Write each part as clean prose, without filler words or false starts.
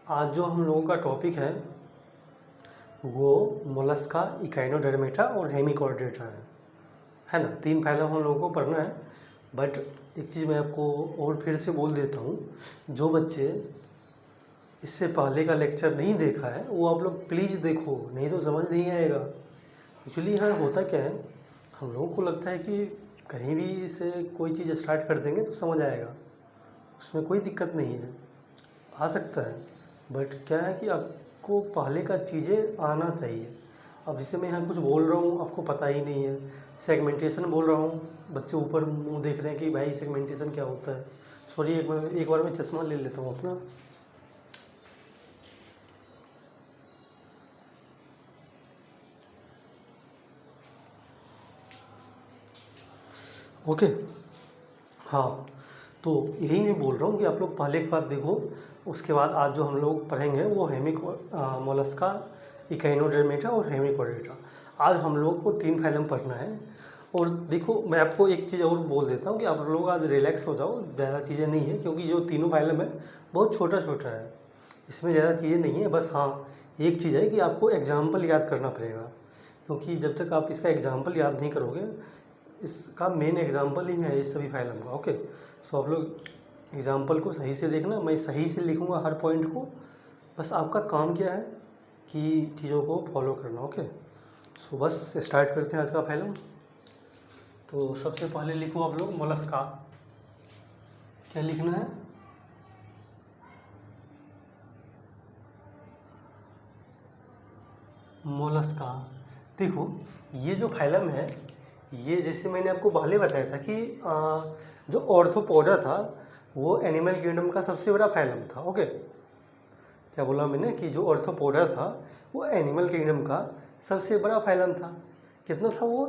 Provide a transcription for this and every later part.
आज जो हम लोगों का टॉपिक वो मोलस्का, इकाइनोडर्मेटा और हेमिचोर्डेटा है ना। 3 फाइलम हम लोगों को पढ़ना है। बट एक चीज़ मैं आपको और फिर से बोल देता हूँ, जो बच्चे इससे पहले का लेक्चर नहीं देखा है वो आप लोग प्लीज़ देखो, नहीं तो समझ नहीं आएगा। एक्चुअली यहाँ होता क्या है, हम लोगों को लगता है कि कहीं भी इसे कोई चीज़ स्टार्ट कर देंगे तो समझ आएगा, उसमें कोई दिक्कत नहीं है, आ सकता है। बट क्या है कि आपको पहले का चीज़ें आना चाहिए। अब जैसे मैं यहाँ कुछ बोल रहा हूँ आपको पता ही नहीं है, सेगमेंटेशन बोल रहा हूँ, बच्चे ऊपर मुंह देख रहे हैं कि भाई सेगमेंटेशन क्या होता है। सॉरी, एक बार मैं चश्मा ले लेता हूँ अपना। ओके, हाँ, तो यही मैं बोल रहा हूँ कि आप लोग पहले की बात देखो, उसके बाद आज जो हम लोग पढ़ेंगे वो मोलस्का, इकाइनोडर्मेटा और हेमिचोर्डेटा। आज हम लोग को 3 फाइलम पढ़ना है। और देखो, मैं आपको एक चीज़ और बोल देता हूँ कि आप लोग आज रिलैक्स हो जाओ, ज़्यादा चीज़ें नहीं है, क्योंकि जो तीनों फाइलम है बहुत छोटा छोटा है, इसमें ज़्यादा चीज़ें नहीं है। बस हाँ, एक चीज़ है कि आपको एग्जाम्पल याद करना पड़ेगा, क्योंकि जब तक आप इसका एग्जाम्पल याद नहीं करोगे, इसका मेन एग्जाम्पल ही है इस सभी फाइलम का। ओके, सो आप लोग एग्जाम्पल को सही से देखना, मैं सही से लिखूँगा हर पॉइंट को, बस आपका काम क्या है कि चीज़ों को फॉलो करना। ओके, सो बस स्टार्ट करते हैं आज का फाइलम। तो सबसे पहले लिखो आप लोग मोलस्का। क्या लिखना है? मोलस्का। देखो, ये जो फाइलम है, ये जैसे मैंने आपको पहले बताया था कि जो ऑर्थ्रोपोडा था वो एनिमल किंगडम का सबसे बड़ा फाइलम था। ओके, क्या बोला मैंने कि जो ऑर्थ्रोपोडा था वो एनिमल किंगडम का सबसे बड़ा फाइलम था। कितना था वो?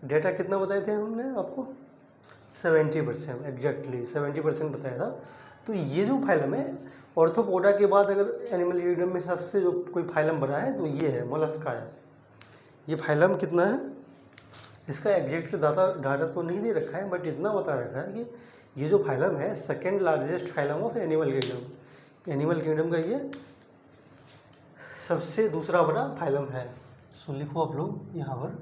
डेटा कितना बताए थे हमने आपको? 70%, एग्जैक्टली 70% बताया था। तो ये जो फाइलम है, ऑर्थ्रोपोडा के बाद अगर एनिमल किंगडम में सबसे जो कोई फाइलम बना है तो ये है, मोलस्का है। ये फाइलम कितना है, इसका एग्जैक्ट डाटा तो नहीं दे रखा है, बट इतना बता रखा है कि ये जो फाइलम है second largest phylum of animal kingdom. Animal kingdom का ये सबसे दूसरा बड़ा फाइलम है। सो लिखो आप लोग यहाँ पर,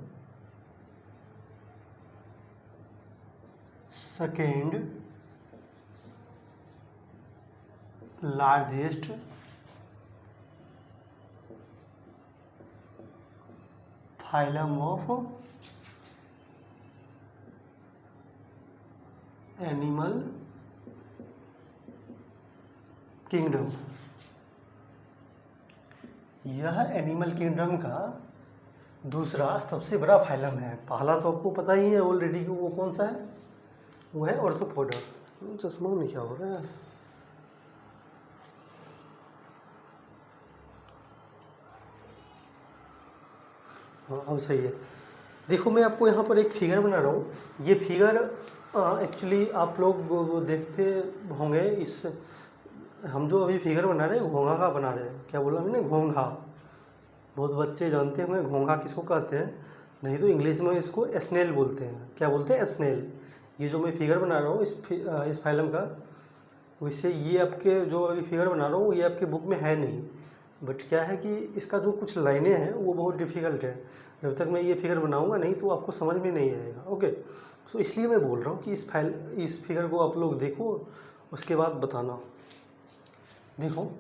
second largest phylum of animal kingdom. यह एनिमल किंगडम का दूसरा सबसे बड़ा फाइलम है। पहला तो आपको पता ही है ऑलरेडी कि वो कौन सा है, वो है ऑर्थ्रोपोडा। चश्मा में क्या हो रहा है? हाँ, अब सही है। देखो, मैं आपको यहाँ पर एक फिगर बना रहा हूँ। ये फिगर एक्चुअली आप लोग देखते होंगे, इस हम जो अभी फिगर बना रहे हैं घोंघा का बना रहे हैं। क्या बोला मैंने? घोंघा। बहुत बच्चे जानते होंगे घोंघा किसको कहते हैं, नहीं तो इंग्लिश में इसको स्नेल बोलते हैं। क्या बोलते हैं? स्नेल। ये जो मैं फिगर बना रहा हूँ इस फाइलम का, वैसे ये आपके जो अभी फिगर बना रहा हूँ ये आपके बुक में है नहीं। बट क्या है कि इसका जो कुछ लाइनें हैं वो बहुत डिफ़िकल्ट है, जब तक मैं ये फिगर बनाऊंगा नहीं तो आपको समझ में नहीं आएगा। ओके, सो इसलिए मैं बोल रहा हूँ कि इस फिगर को आप लोग देखो, उसके बाद बताना। देखो,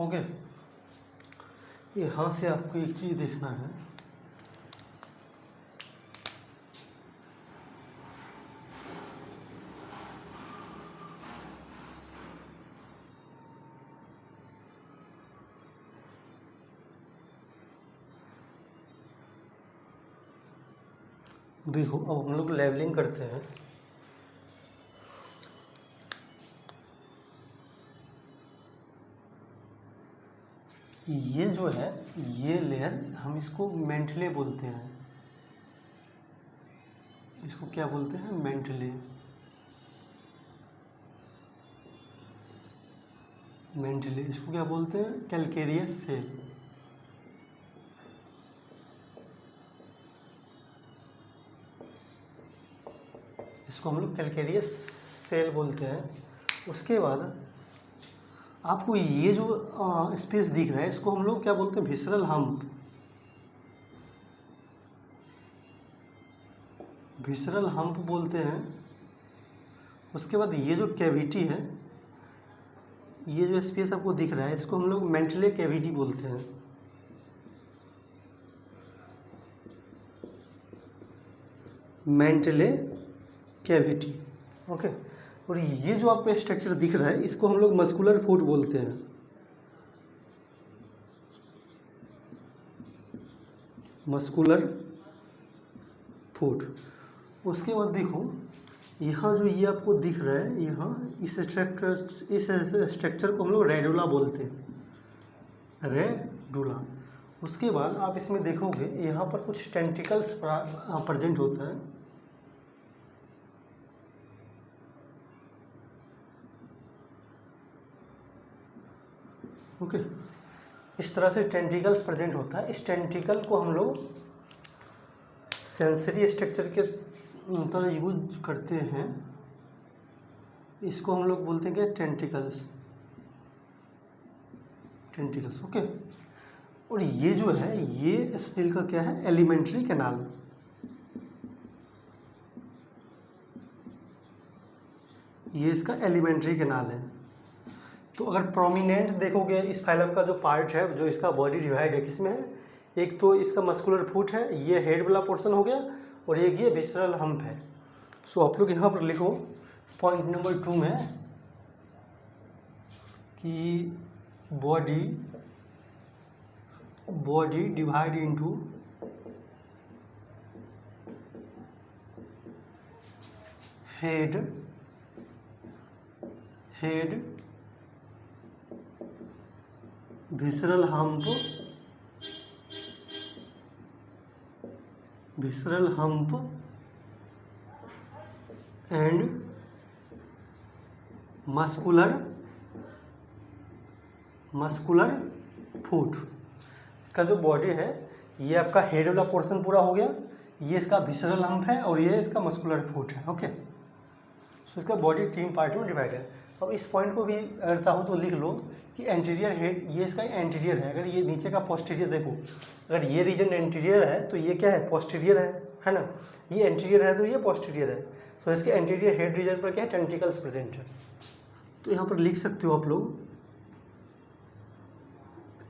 ओके, यहाँ से आपको एक चीज़ देखना है, देखो अब हम लोग लेवलिंग करते हैं। ये जो है ये लेयर हम इसको मेंटले बोलते हैं, इसको क्या बोलते हैं, मेंटले। मेंटले इसको क्या बोलते हैं, कैलकेरियस सेल। इसको हम लोग कैलकेरियस सेल बोलते हैं। उसके बाद आपको ये जो स्पेस दिख रहा है इसको हम लोग क्या बोलते हैं, विसरल हम्प। विसरल हम्प बोलते हैं। उसके बाद ये जो कैविटी है, ये जो स्पेस आपको दिख रहा है इसको हम लोग मेंटले कैविटी बोलते हैं। Mantle cavity, okay. और ये जो आपको स्ट्रक्चर दिख रहा है इसको हम लोग मस्कुलर फूट बोलते हैं। मस्कुलर फूट। उसके बाद देखो यहाँ जो ये आपको दिख रहा है, यहाँ इस स्ट्रक्चर को हम लोग रेडुला बोलते हैं, रेडुला। उसके बाद आप इसमें देखोगे यहाँ पर कुछ टेंटिकल्स प्रेजेंट होता है। ओके, इस तरह से टेंटिकल्स प्रेजेंट होता है। इस टेंटिकल को हम लोग सेंसरी स्ट्रक्चर के तरह यूज करते हैं। इसको हम लोग बोलते हैं क्या, टेंटिकल्स। Tentacles, okay. और ये जो है ये स्नेल का क्या है, एलिमेंट्री कैनाल। ये इसका एलिमेंट्री कैनाल है। तो अगर प्रोमिनेंट देखोगे इस फाइलम का जो पार्ट है, जो इसका बॉडी डिवाइड है, किसमें है, एक तो इसका मस्कुलर फुट है, ये हेड वाला पोर्शन हो गया, और एक ये विसरल हम्प है। सो आप लोग यहाँ पर लिखो पॉइंट नंबर 2 में कि body divide into head, visceral hump and muscular foot. इसका जो बॉडी है ये आपका हेड वाला पोर्शन पूरा हो गया, ये इसका विसरल हम्प है और ये इसका मस्कुलर फुट है, ओके। सो इसका बॉडी 3 पार्ट में डिवाइड है। अब इस पॉइंट को भी अगर चाहो तो लिख लो कि एंटीरियर हेड, ये इसका एंटीरियर है। अगर ये नीचे का पोस्टीरियर देखो, अगर ये रीजन एंटीरियर है तो ये क्या है, पोस्टीरियर है ना। ये एंटीरियर है तो ये पोस्टीरियर है। तो इसके एंटीरियर हेड रीजन पर क्या है, टेंटिकल्स प्रेजेंट है। तो यहाँ पर लिख सकते हो आप लोग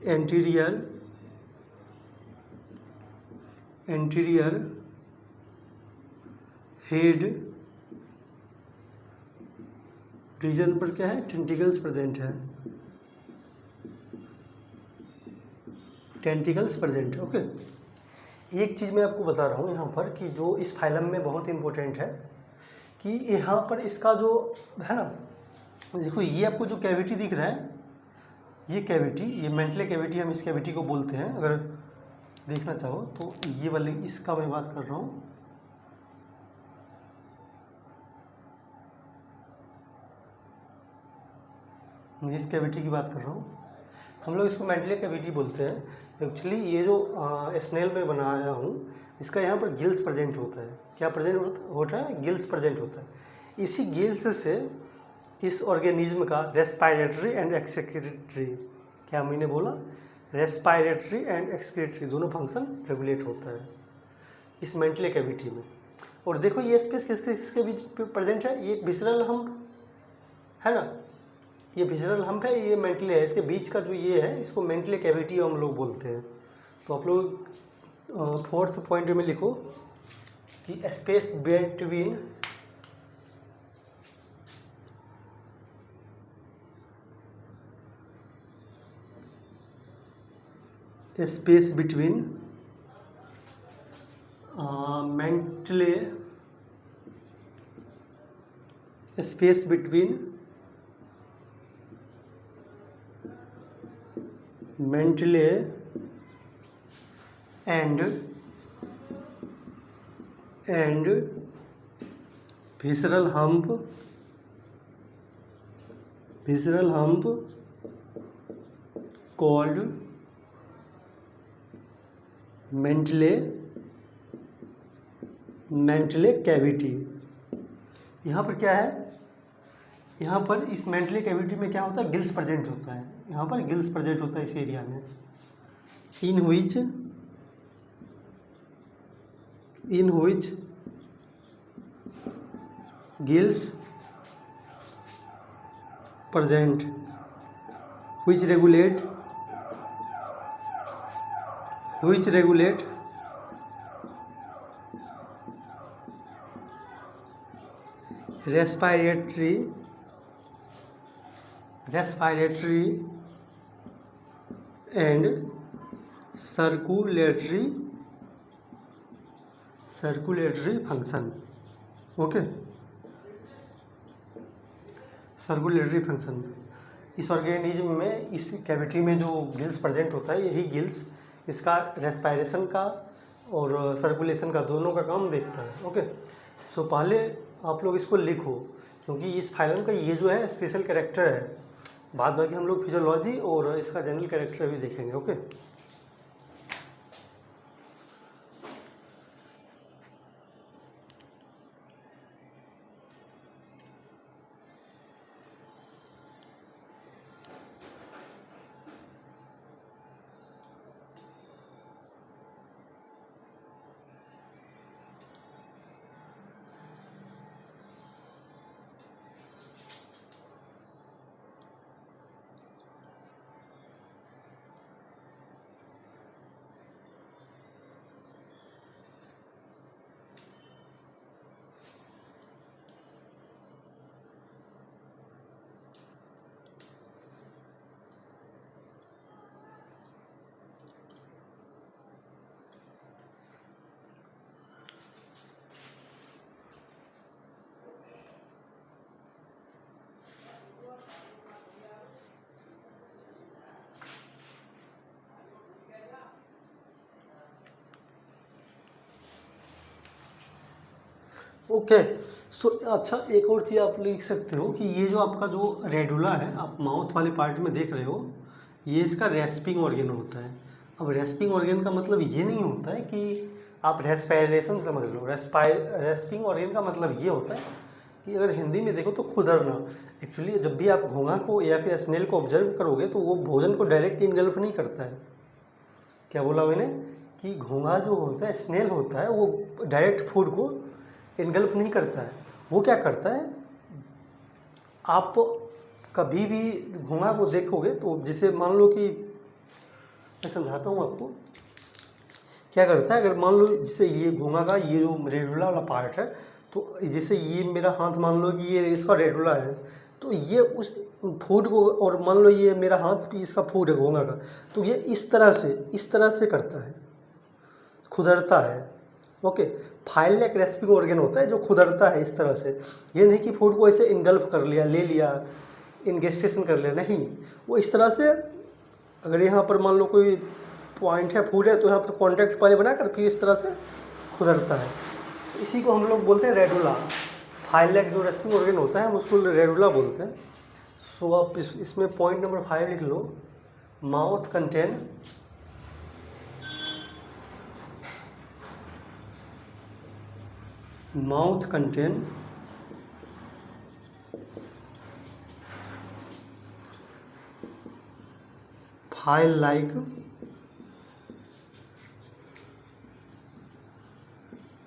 एंटीरियर हेड रीजन पर क्या है, टेंटिकल्स प्रेजेंट है, टेंटिकल्स प्रेजेंट है, ओके। एक चीज़ मैं आपको बता रहा हूँ यहाँ पर कि जो इस फाइलम में बहुत इंपॉर्टेंट है कि यहाँ पर इसका जो है ना, देखो ये आपको जो कैविटी दिख रहा है, ये कैविटी, ये मेंटले कैविटी हम इस कैविटी को बोलते हैं। अगर देखना चाहो तो ये वाले, इसका मैं बात कर रहा हूँ। मैं इस कैविटी की बात कर रहा हूँ, हम लोग इसको मेंटले कैविटी बोलते हैं। एक्चुअली ये जो स्नेल में बनाया हूँ, इसका यहाँ पर गिल्स प्रेजेंट होता है। क्या प्रेजेंट होता है, गिल्स प्रेजेंट होता है। इसी गिल्स से इस ऑर्गेनिज्म का रेस्पायरेटरी एंड एक्सक्रीटरी, क्या मैंने बोला, रेस्पायरेटरी एंड एक्सक्रीटरी दोनों फंक्शन रेगुलेट होता है इस मेंटले कैविटी में। और देखो ये स्पेस किसके बीच प्रेजेंट है, ये विसरल हम्प है ना, ये विसरल हम्प है, ये मेंटले है, इसके बीच का जो ये है इसको मेंटले कैविटी हम लोग बोलते हैं। तो आप लोग फोर्थ पॉइंट में लिखो कि space between Mantle space between Mantle and visceral hump called Mantle cavity. यहाँ पर क्या है, यहाँ पर इस मेंटले कैविटी में क्या होता है, गिल्स प्रेजेंट होता है। यहाँ पर गिल्स प्रेजेंट होता है इस एरिया में, इन which gills present which regulate respiratory and circulatory function। Okay, circulatory function. इस ऑर्गेनिज्म में, इस कैविटी में जो गिल्स प्रेजेंट होता है, यही गिल्स इसका रेस्पायरेशन का और सर्कुलेशन का दोनों का काम देखता है। ओके, सो पहले आप लोग इसको लिखो, क्योंकि इस फाइलम का ये जो है स्पेशल कैरेक्टर है। बाद बाकी हम लोग फिजियोलॉजी और इसका जनरल कैरेक्टर भी देखेंगे। Okay, okay. सो अच्छा, एक और चीज़ आप लिख सकते हो कि ये जो आपका जो रेडुला है, आप माउथ वाले पार्ट में देख रहे हो, ये इसका रेस्पिंग ऑर्गन होता है। अब रेस्पिंग ऑर्गन का मतलब ये नहीं होता है कि आप रेस्पायरेशन समझ लो। रेस्पिंग ऑर्गन का मतलब ये होता है कि अगर हिंदी में देखो तो खुदरना। एक्चुअली जब भी आप घोंघा को या फिर स्नेल को ऑब्जर्व करोगे तो वो भोजन को डायरेक्ट इनगल्फ नहीं करता है। क्या बोला मैंने कि घोंघा जो होता है, स्नेल होता है, वो डायरेक्ट फूड को इनगल्फ नहीं करता है। वो क्या करता है, आप कभी भी घोंघा को देखोगे तो जैसे मान लो कि, मैं समझाता हूँ आपको क्या करता है। अगर मान लो जैसे ये घोंघा का ये जो रेडुला वाला पार्ट है, तो जैसे ये मेरा हाथ मान लो कि ये इसका रेडुला है, तो ये उस फूड को, और मान लो ये मेरा हाथ भी इसका फूड है घोंघा का, तो ये इस तरह से करता है, खुदरता है। ओके, फाइल एक रेस्पिंग ऑर्गन होता है जो खुदरता है इस तरह से। ये नहीं कि फूड को ऐसे इनगल्फ कर लिया, ले लिया, इनगेस्टेशन कर लिया, नहीं। वो इस तरह से, अगर यहाँ पर मान लो कोई पॉइंट है, फूड है, तो यहाँ पर कॉन्टैक्ट पहले बनाकर फिर इस तरह से खुदरता है। तो इसी को हम लोग बोलते हैं रेडुला। फाइल एक जो रेस्पिंग ऑर्गन होता है हम उसको रेडुला बोलते हैं। सो आप इसमें पॉइंट नंबर 5 लिख लो, mouth contain file like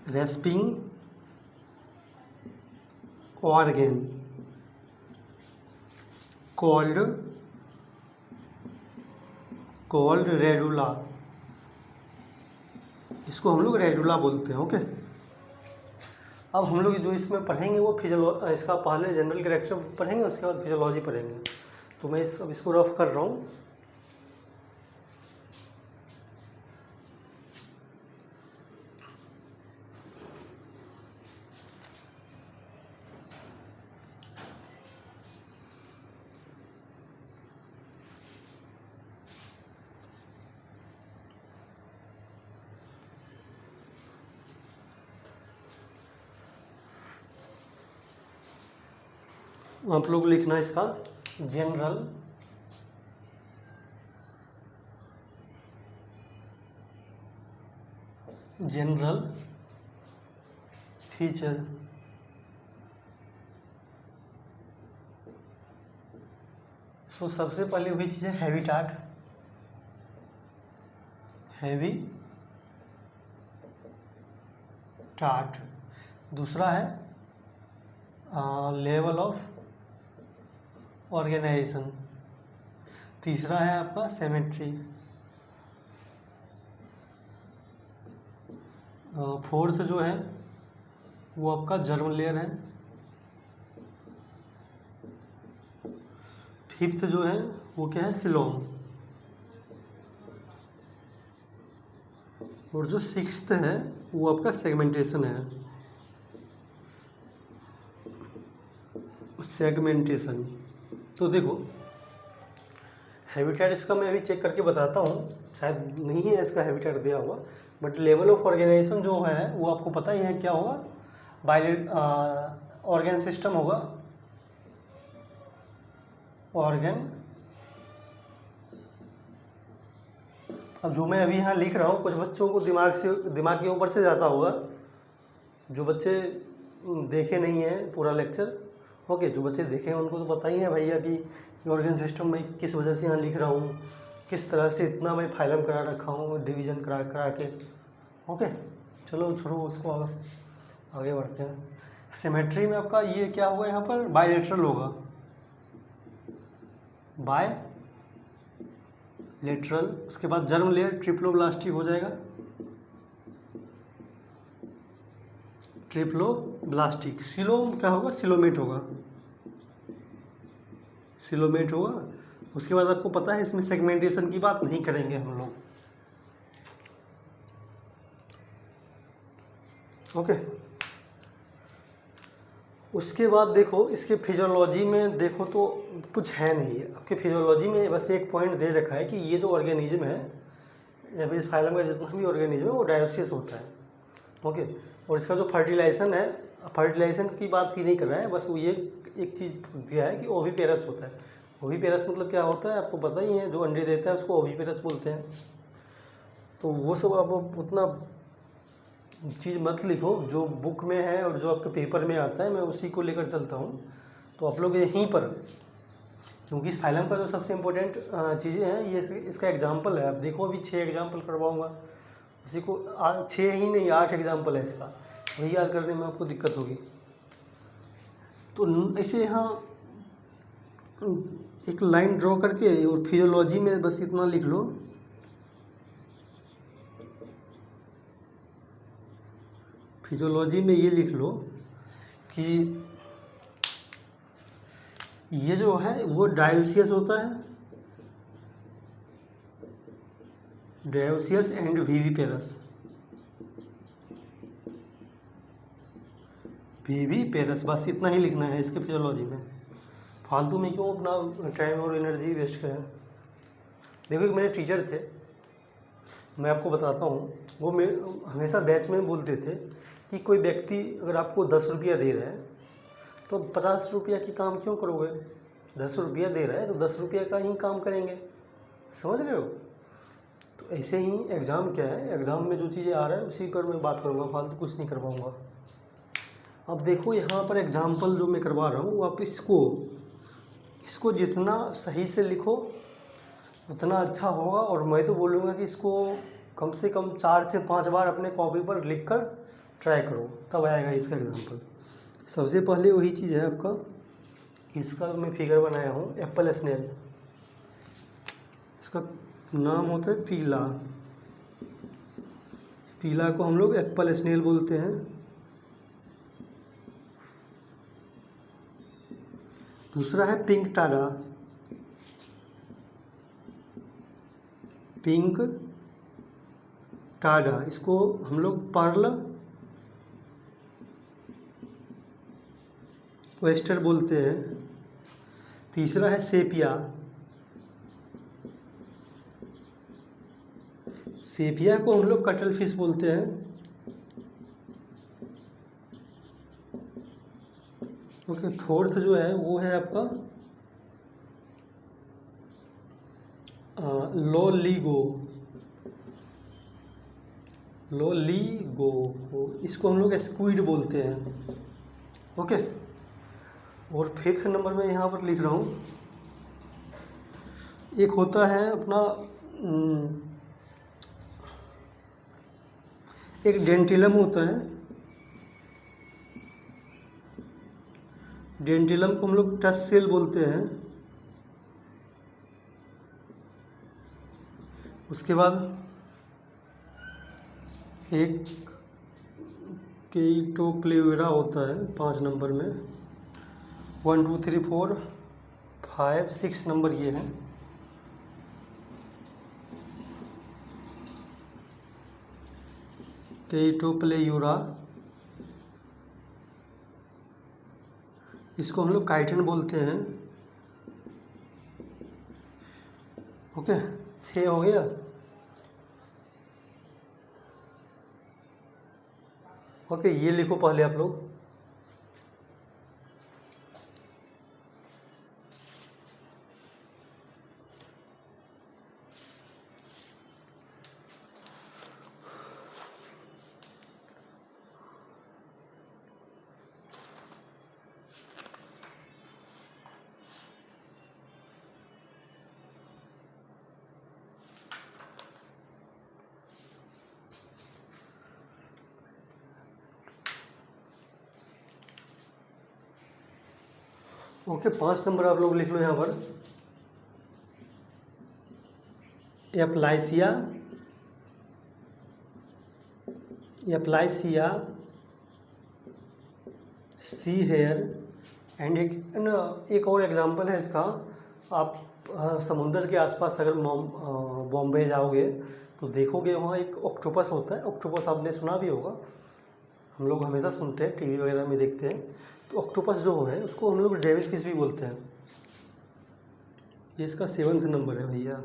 rasping organ। Called radula, इसको हम लोग रेडुला बोलते हैं। ओके, अब हम लोग जो इसमें पढ़ेंगे वो इसका पहले जनरल कैरेक्टर पढ़ेंगे, उसके बाद फिजियोलॉजी पढ़ेंगे। तो मैं अब इसको रफ कर रहा हूँ। आप लोग लिखना इसका जनरल फीचर। सो सबसे पहले वही चीज़ है हैबिटाट। दूसरा है लेवल ऑफ ऑर्गेनाइजेशन। तीसरा है आपका सिमेट्री। फोर्थ जो है वो आपका जर्म लेयर है। फिफ्थ जो है वो क्या है, सिलोम। और जो सिक्स्थ है वो आपका सेगमेंटेशन है। सेगमेंटेशन तो देखो हैबिटेट इसका मैं अभी चेक करके बताता हूँ, शायद नहीं है इसका हैबिटेट दिया हुआ, बट लेवल ऑफ ऑर्गेनाइजेशन जो है वो आपको पता ही है क्या होगा, बाइलेट ऑर्गेन सिस्टम होगा, ऑर्गेन। अब जो मैं अभी यहाँ लिख रहा हूँ कुछ बच्चों को दिमाग के ऊपर से जाता होगा, जो बच्चे देखे नहीं हैं पूरा लेक्चर। ओके, जो बच्चे देखे हैं उनको तो पता ही है भैया कि ऑर्गेन सिस्टम में किस वजह से यहाँ लिख रहा हूँ, किस तरह से इतना मैं फाइलम करा रखा हूँ डिवीजन करा के। ओके, चलो छोड़ो उसको, आगे बढ़ते हैं। सिमेट्री में आपका ये क्या होगा, यहाँ पर बायलेटरल होगा, बायलेटरल। उसके बाद जर्म लेयर ट्रिप्लोब्लास्टिक हो जाएगा, ट्रिप्लोब्लास्टिक। सिलोम क्या होगा, सिलोमेट होगा, सिलोमेट होगा। उसके बाद आपको पता है इसमें सेगमेंटेशन की बात नहीं करेंगे हम लोग। ओके, उसके बाद देखो इसके फिजियोलॉजी में देखो तो कुछ है नहीं। आपके फिजियोलॉजी में बस एक पॉइंट दे रखा है कि ये जो ऑर्गेनिज्म है या फिर इस फाइलम का जितना भी ऑर्गेनिज्म है वो डायोसियस होता है। ओके, और इसका जो फर्टिलाइजेशन है, फर्टिलाइजेशन की बात भी नहीं कर रहा है, बस वो ये एक चीज़ दिया है कि ओविपेरस होता है। ओविपेरस मतलब क्या होता है आपको पता ही है, जो अंडे देता है उसको ओविपेरस बोलते हैं। तो वो सब आप उतना चीज़ मत लिखो, जो बुक में है और जो आपके पेपर में आता है मैं उसी को लेकर चलता हूँ। तो आप लोग यहीं पर, क्योंकि इस फाइलम का जो सबसे इम्पोर्टेंट चीज़ें हैं ये इसका एग्जाम्पल है। आप देखो अभी 6 एग्जाम्पल करवाऊँगा, उसी को 6 ही नहीं 8 एग्जाम्पल है इसका, वही याद करने में आपको दिक्कत होगी। तो ऐसे यहाँ एक लाइन ड्रॉ करके और फिजियोलॉजी में बस इतना लिख लो, फिजियोलॉजी में ये लिख लो कि ये जो है वो डायोसियस होता है, डायोसियस एंड विविपेरस, विविपेरस। बस इतना ही लिखना है इसके फिजियोलॉजी में, फालतू में क्यों अपना टाइम और एनर्जी वेस्ट करें। देखो एक मेरे टीचर थे, मैं आपको बताता हूँ, वो हमेशा बैच में बोलते थे कि कोई व्यक्ति अगर आपको 10 रुपया दे रहा है तो 50 रुपया की काम क्यों करोगे, 10 रुपया दे रहा है तो 10 रुपया का ही काम करेंगे, समझ रहे हो। तो ऐसे ही एग्ज़ाम क्या है, एग्ज़ाम में जो चीज़ें आ रहा है उसी पर मैं बात करूँगा, फालतू कुछ नहीं कर पाऊँगा। अब देखो यहाँ पर एग्जाम्पल जो मैं करवा रहा हूँ आप इसको जितना सही से लिखो उतना अच्छा होगा। और मैं तो बोलूँगा कि इसको कम से कम 4 से 5 बार अपने कॉपी पर लिख कर ट्राई करो, तब आएगा इसका एग्जाम्पल। सबसे पहले वही चीज़ है आपका इसका मैं फिगर बनाया हूँ एप्पल स्नेल, इसका नाम होता है पीला, पीला को हम लोग एप्पल स्नेल बोलते हैं। दूसरा है पिंक टाडा, पिंक टाडा, इसको हम लोग पर्ल वेस्टर बोलते हैं। तीसरा है सेपिया, सेपिया को हम लोग कटल फिश बोलते हैं। ओके, फोर्थ जो है वो है आपका लोलीगो, लोलीगो, इसको हम लोग स्क्विड बोलते हैं। ओके, और फिफ्थ नंबर में यहाँ पर लिख रहा हूँ, एक होता है अपना एक डेंटिलम होता है, डेंटिलम को हम लोग टच सेल बोलते हैं। उसके बाद एक केटोप्लेवेरा होता है 5 नंबर में, 1 2 3 4 5 6 नंबर ये है। केटोप्लेयूरा, इसको हम लोग काइटन बोलते हैं। ओके, 6 हो गया। ओके, ये लिखो पहले आप लोग, ओके 5 नंबर आप लोग लिख लो यहाँ पर, एप्लाइसिया, एप्लाइसिया सी हेयर एंड एक और एग्जांपल है इसका। आप समुंदर के आसपास अगर बॉम्बे जाओगे तो देखोगे वहाँ एक ऑक्टोपस होता है। ऑक्टोपस आपने सुना भी होगा, हम लोग हमेशा सुनते हैं, टीवी वगैरह में देखते हैं। तो ऑक्टोपस जो है उसको हम लोग डेविल फिश भी बोलते हैं। ये इसका 7th नंबर है भैया।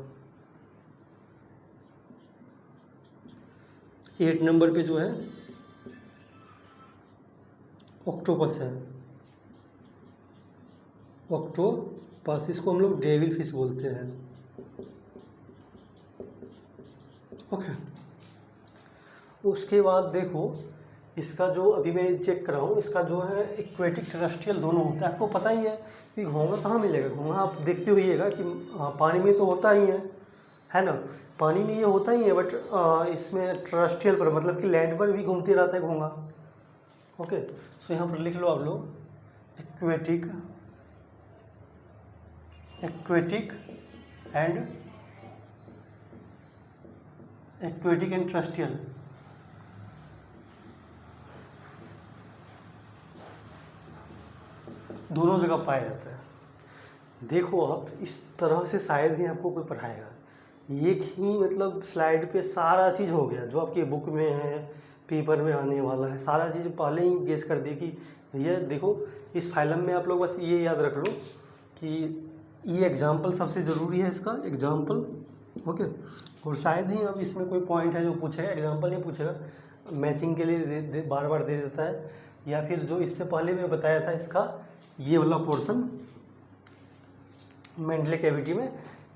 8 नंबर पे जो है ऑक्टोपस है, ऑक्टोपस, इसको हम लोग डेविल फिश बोलते हैं। ओके, उसके बाद देखो इसका जो अभी मैं चेक कर रहा हूँ, इसका जो है एक्वेटिक टेरेस्ट्रियल दोनों होता है। आपको पता ही है कि घोंगा कहाँ मिलेगा, घोंगा आप देखते होइएगा कि पानी में तो होता ही है ना, पानी में ये होता ही है, बट इसमें टेरेस्ट्रियल पर मतलब कि लैंड पर भी घूमते रहता है घोंगा। ओके, सो यहाँ पर लिख लो आप लोग एक्वेटिक, एक्वेटिक एंड टेरेस्ट्रियल। दोनों जगह पाया जाता है। देखो आप इस तरह से शायद ही आपको कोई पढ़ाएगा, एक ही मतलब स्लाइड पे सारा चीज़ हो गया जो आपकी बुक में है, पेपर में आने वाला है, सारा चीज़ पहले ही गेस कर दी कि भैया देखो इस फाइलम में। आप लोग बस ये याद रख लो कि ये एग्जाम्पल सबसे ज़रूरी है, इसका एग्जाम्पल। ओके, और शायद ही अब इसमें कोई पॉइंट है जो पूछेगा, एग्जाम्पल नहीं पूछेगा, मैचिंग के लिए बार बार दे देता है, या फिर जो इससे पहले मैं बताया था इसका ये वाला पोर्शन मेंटल कैविटी में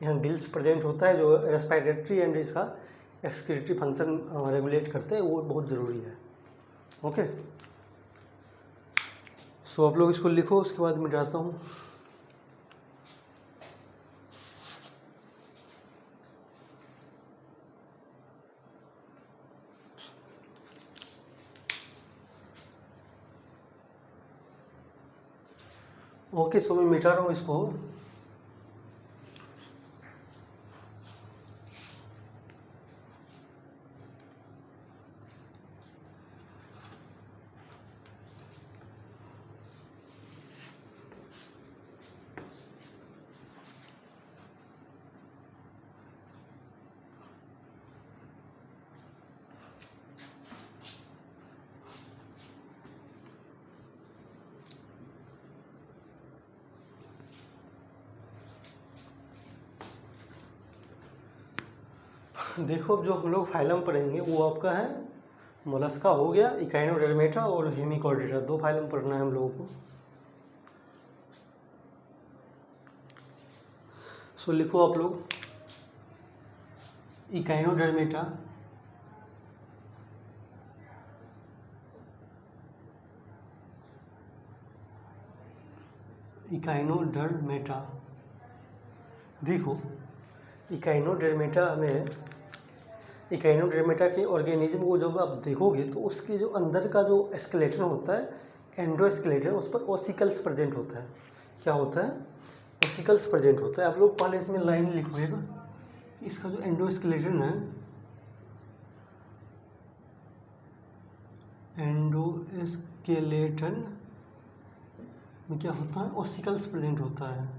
यहाँ गिल्स प्रेजेंट होता है जो रेस्पिरेटरी एंड इसका एक्सक्रीटरी फंक्शन रेगुलेट करते हैं, वो बहुत ज़रूरी है। ओके, सो आप लोग इसको लिखो, उसके बाद मैं जाता हूँ। ओके, सो मैं मिटा रहा हूँ इसको। देखो, अब जो हम लोग फाइलम पढ़ेंगे वो आपका है मोलस्का हो गया, इकाइनोडर्मेटा और हेमिचोर्डेटा, 2 फाइलम पढ़ना है हम लोगों को। सो लिखो आप लोग, इकाइनोडर्मेटा, इकाइनोडर्मेटा। देखो, इकाइनोडर्मेटा के ऑर्गेनिज्म को जब आप देखोगे तो उसके जो अंदर का जो स्केलेटन होता है, एंडोस्केलेटन, उस पर ओसिकल्स प्रेजेंट होता है। क्या होता है? ओसिकल्स प्रेजेंट होता है। आप लोग पहले इसमें लाइन लिखिएगा, इसका जो एंडोस्केलेटन है, एंडोस्केलेटन में क्या होता है? ओसिकल्स प्रेजेंट होता है,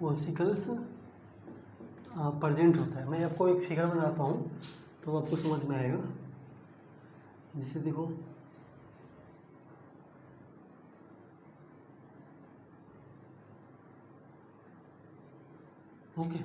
ओसिकल्स प्रेजेंट होता है। मैं आपको एक फिगर बनाता हूँ तो आपको समझ में आएगा। जैसे देखो, ओके,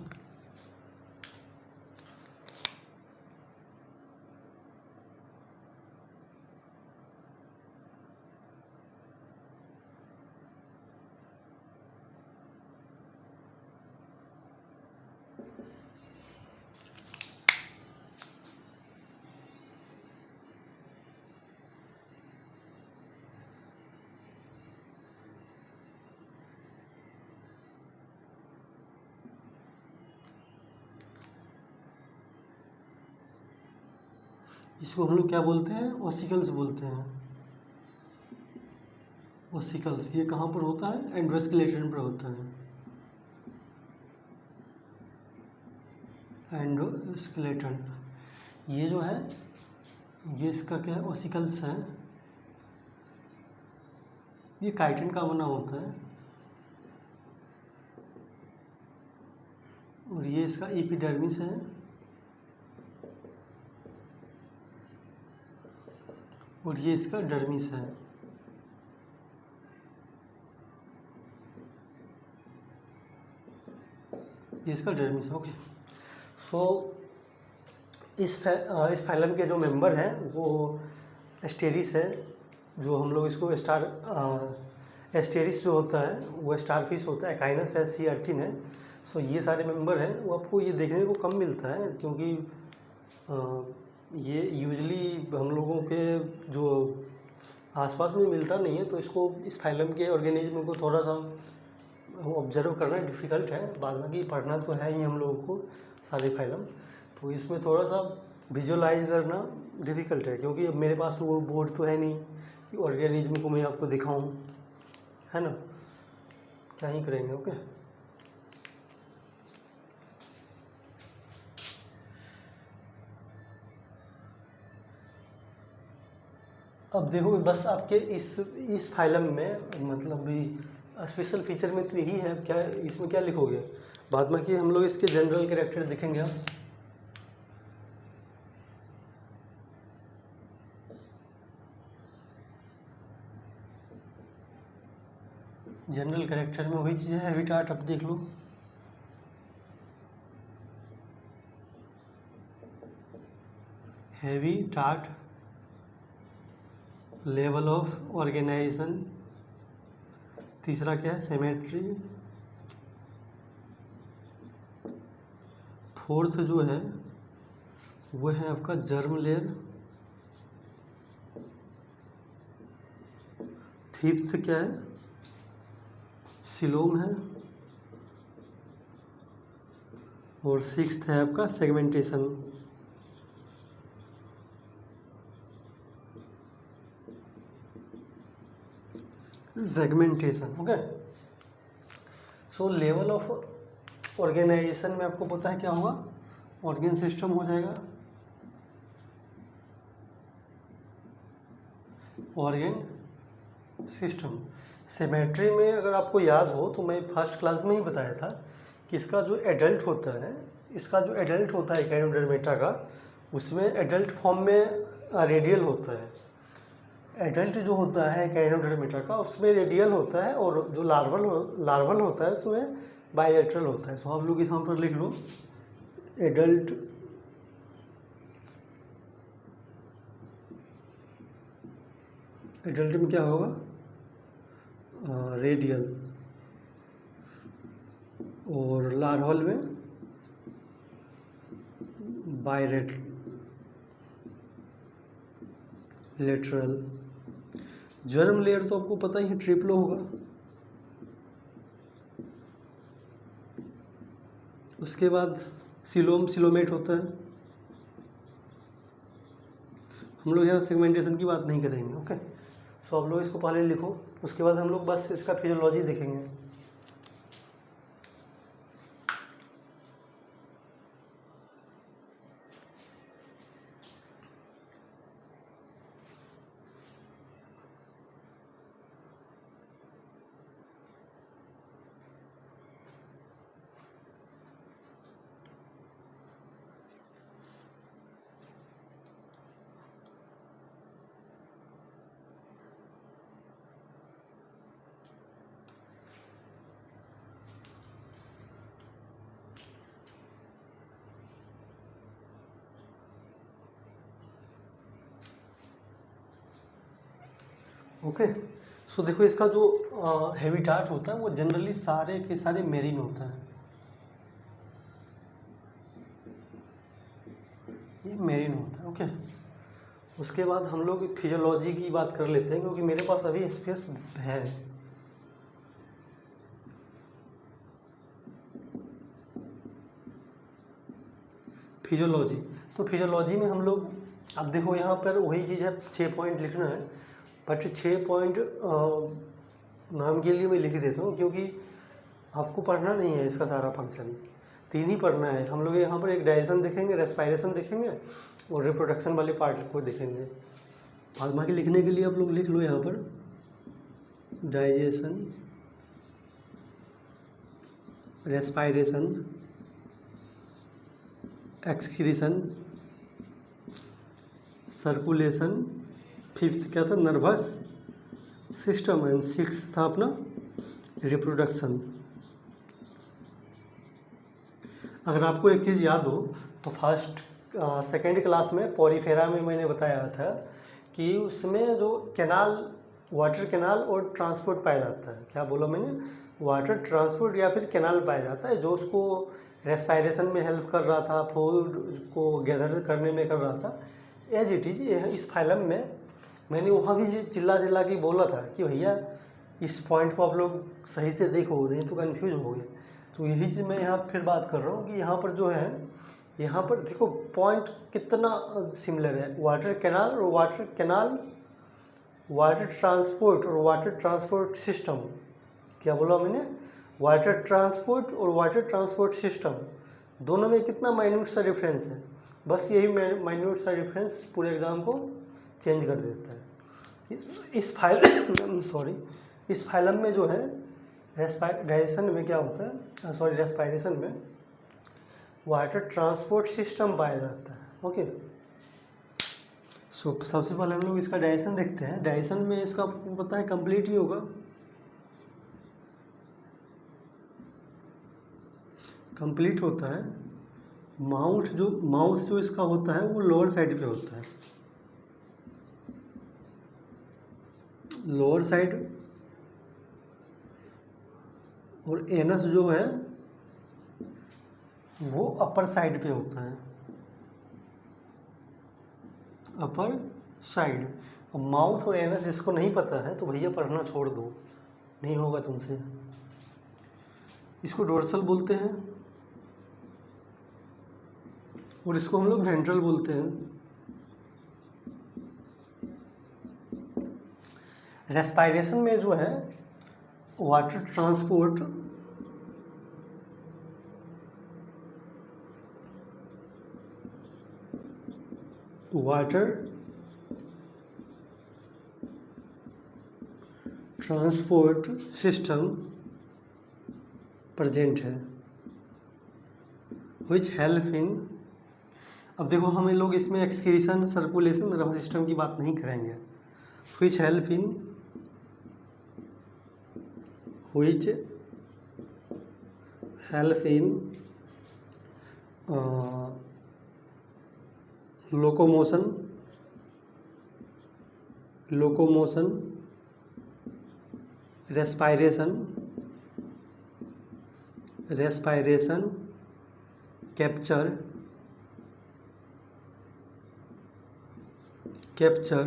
इसको हम लोग क्या बोलते हैं? ओसिकल्स बोलते हैं। ओसिकल्स ये कहाँ पर होता है? एंडोस्केलेटन पर होता है, एंडोस्केलेटन। ये जो है, ये इसका क्या है? ओसिकल्स है। ये काइटिन का बना होता है और ये इसका एपिडर्मिस है और ये इसका डर्मिस है। ये इसका डर्मिस। ओके, सो इस फाइलम के जो मेंबर हैं वो एस्टेरिस है, जो हम लोग इसको एस्टेरिस जो होता है वो स्टारफिश होता है, एकाइनस है, सी अर्चिन है। सो ये सारे मेंबर हैं। वो आपको ये देखने को कम मिलता है क्योंकि ये यूजली हम लोगों के जो आसपास में मिलता नहीं है, तो इसको, इस फाइलम के ऑर्गेनिज्म को थोड़ा सा ऑब्जर्व करना डिफ़िकल्ट है। बाद में पढ़ना तो है ही हम लोगों को सारे फाइलम, तो इसमें थोड़ा सा विजुअलाइज करना डिफ़िकल्ट है क्योंकि अब मेरे पास वो बोर्ड तो है नहीं कि ऑर्गेनिज्म को मैं आपको दिखाऊं, है ना? क्या ही करेंगे। ओके, अब देखो, बस आपके इस फाइलम में मतलब भी स्पेशल फीचर में तो यही है। क्या इसमें क्या लिखोगे? बाद में कि हम लोग इसके जनरल कैरेक्टर दिखेंगे। आप जनरल कैरेक्टर में वही चीज़ है, हैबिटाट। अब देख लो, हैबिटाट, लेवल ऑफ ऑर्गेनाइजेशन, तीसरा क्या है? सिमेट्री, फोर्थ जो है वो है आपका जर्म लेयर, फिफ्थ क्या है? सिलोम है, और सिक्स्थ है आपका segmentation. Segmentation. Okay, so level of organisation में आपको पता है क्या होगा, ऑर्गेन सिस्टम हो जाएगा, ऑर्गेन सिस्टम। सिमेट्री में अगर आपको याद हो तो मैं फर्स्ट क्लास में ही बताया था कि इसका जो एडल्ट होता है, इकाइनोडर्मेटा का, उसमें एडल्ट फॉर्म में रेडियल होता है। एडल्ट जो होता है इकाइनोडर्मेटा का उसमें रेडियल होता है, और जो लार्वल होता है उसमें बायलेटरल होता है। सो आप लोग यहाँ पर लिख लो, एडल्ट में क्या होगा, रेडियल, और लार्वल में लेटरल। जर्म लेयर तो आपको पता ही है ट्रिप्लो होगा। उसके बाद सिलोमेट होता है। हम लोग यहाँ सेगमेंटेशन की बात नहीं करेंगे। ओके, सो आप लोग इसको पहले लिखो, उसके बाद हम लोग बस इसका फिजियोलॉजी देखेंगे। ओके, सो देखो इसका जो हैबिटाट होता है वो जनरली सारे के सारे मेरीन होता है। ये मेरीन होता है। ओके, उसके बाद हम लोग फिजियोलॉजी की बात कर लेते हैं, क्योंकि मेरे पास अभी स्पेस है। फिजियोलॉजी, तो फिजियोलॉजी में हम लोग, अब देखो यहाँ पर वही चीज़ है, 6 पॉइंट लिखना है, बट 6 पॉइंट नाम के लिए मैं लिख देता हूँ, क्योंकि आपको पढ़ना नहीं है इसका सारा फंक्शन, 3 ही पढ़ना है। हम लोग यहाँ पर एक डाइजेशन देखेंगे, रेस्पायरेशन देखेंगे, और रिप्रोडक्शन वाले पार्ट को देखेंगे। बाद बाकी लिखने के लिए आप लोग लिख लो यहाँ पर digestion, respiration, excretion, circulation, 5th क्या था, नर्वस सिस्टम, एंड 6th था अपना रिप्रोडक्शन। अगर आपको एक चीज़ याद हो तो सेकेंड क्लास में पॉलीफेरा में मैंने बताया था कि उसमें जो वाटर कैनाल और ट्रांसपोर्ट पाया जाता है। क्या बोला मैंने, वाटर ट्रांसपोर्ट या फिर कैनाल पाया जाता है, जो उसको रेस्पायरेशन में हेल्प कर रहा था, फूड को गैदर करने में कर रहा था। एज इट इज इस फाइलम में मैंने वहाँ भी चिल्ला के बोला था कि भैया इस पॉइंट को आप लोग सही से देखो, नहीं तो कन्फ्यूज होगे। तो यही चीज़ मैं यहाँ फिर बात कर रहा हूँ कि यहाँ पर जो है, यहाँ पर देखो पॉइंट कितना सिमिलर है, वाटर कैनाल और वाटर ट्रांसपोर्ट और वाटर ट्रांसपोर्ट सिस्टम। क्या बोला मैंने, वाटर ट्रांसपोर्ट और वाटर ट्रांसपोर्ट सिस्टम, दोनों में कितना माइन्यूट सा डिफरेंस है। बस यही माइन्यूट सा डिफरेंस पूरे एग्जाम को चेंज कर देता है। इस फाइलम में जो है डाइजेशन में क्या होता है, रेस्पायरेशन में वाटर ट्रांसपोर्ट सिस्टम पाया जाता है। ओके, सो सबसे पहले हम लोग इसका डाइजेशन देखते हैं। डाइजेशन में इसका पता है कंप्लीट ही होगा, कंप्लीट होता है। माउथ जो इसका होता है वो लोअर साइड पे होता है, लोअर साइड, और एनस जो है वो अपर साइड पे होता है, अपर साइड। अब माउथ और एनस जिसको नहीं पता है तो भैया पढ़ना छोड़ दो, नहीं होगा तुमसे। इसको डोर्सल बोलते हैं और इसको हम लोग वेंट्रल बोलते हैं। रेस्पायरेशन में जो है वाटर ट्रांसपोर्ट सिस्टम प्रेजेंट है विच हेल्प इन। अब देखो हमें लोग इसमें एक्सक्रीशन, सर्कुलेशन, नर्वस सिस्टम की बात नहीं करेंगे। Which help in locomotion, respiration, capture